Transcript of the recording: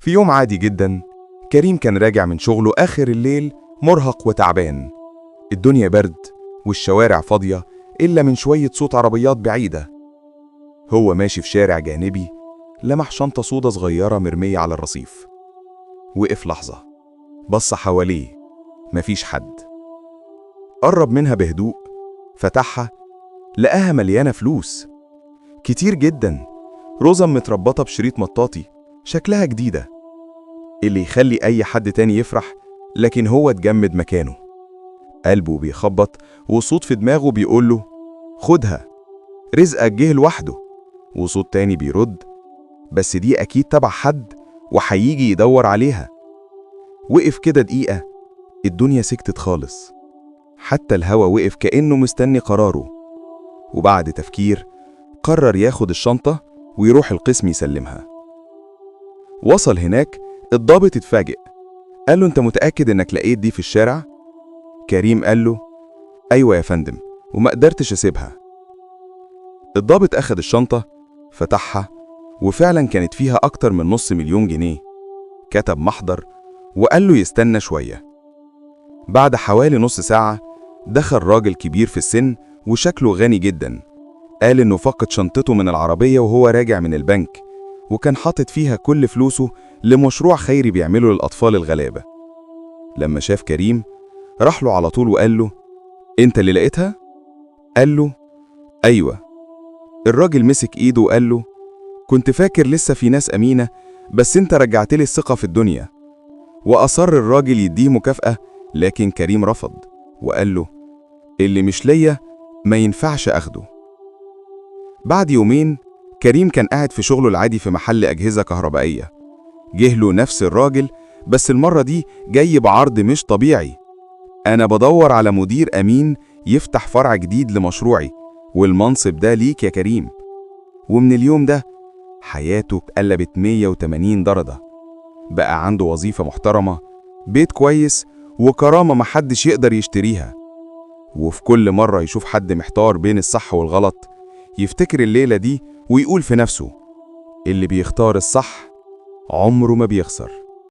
في يوم عادي جدا، كريم كان راجع من شغله آخر الليل مرهق وتعبان. الدنيا برد والشوارع فاضية إلا من شوية صوت عربيات بعيدة. هو ماشي في شارع جانبي لمح شنطة سودا صغيرة مرمية على الرصيف. وقف لحظة، بص حواليه، مفيش حد. قرب منها بهدوء، فتحها، لقاها مليانة فلوس كتير جدا، رزم متربطة بشريط مطاطي شكلها جديدة، اللي يخلي أي حد تاني يفرح، لكن هو اتجمد مكانه. قلبه بيخبط وصوت في دماغه بيقوله خدها، رزقك جه لوحده. وصوت تاني بيرد بس دي أكيد تبع حد وهيجي يدور عليها. وقف كده دقيقة، الدنيا سكتت خالص، حتى الهوا وقف كأنه مستني قراره. وبعد تفكير قرر ياخد الشنطة ويروح القسم يسلمها. وصل هناك، الضابط اتفاجئ، قال له انت متأكد انك لقيت دي في الشارع؟ كريم قال له ايوه يا فندم، وما قدرتش اسيبها. الضابط اخد الشنطة، فتحها، وفعلا كانت فيها اكتر من $500,000. كتب محضر وقال له يستنى شوية. بعد حوالي نص ساعة دخل راجل كبير في السن وشكله غني جدا. قال انه فقد شنطته من العربية وهو راجع من البنك، وكان حاطط فيها كل فلوسه لمشروع خيري بيعمله للأطفال الغلابة. لما شاف كريم راح له على طول وقال له انت اللي لقيتها؟ قال له ايوه. الراجل مسك ايده وقال له كنت فاكر لسه في ناس أمينة، بس انت رجعت لي الثقة في الدنيا. وأصر الراجل يديه مكافأة، لكن كريم رفض وقال له اللي مش ليا ما ينفعش أخده. بعد يومين كريم كان قاعد في شغله العادي في محل أجهزة كهربائية. جه له نفس الراجل، بس المرة دي جاي بعرض مش طبيعي. أنا بدور على مدير أمين يفتح فرع جديد لمشروعي، والمنصب ده ليك يا كريم. ومن اليوم ده حياته اتقلبت 180 درجة. بقى عنده وظيفة محترمة، بيت كويس، وكرامة محدش يقدر يشتريها. وفي كل مرة يشوف حد محتار بين الصح والغلط، يفتكر الليلة دي ويقول في نفسه اللي بيختار الصح عمره ما بيخسر.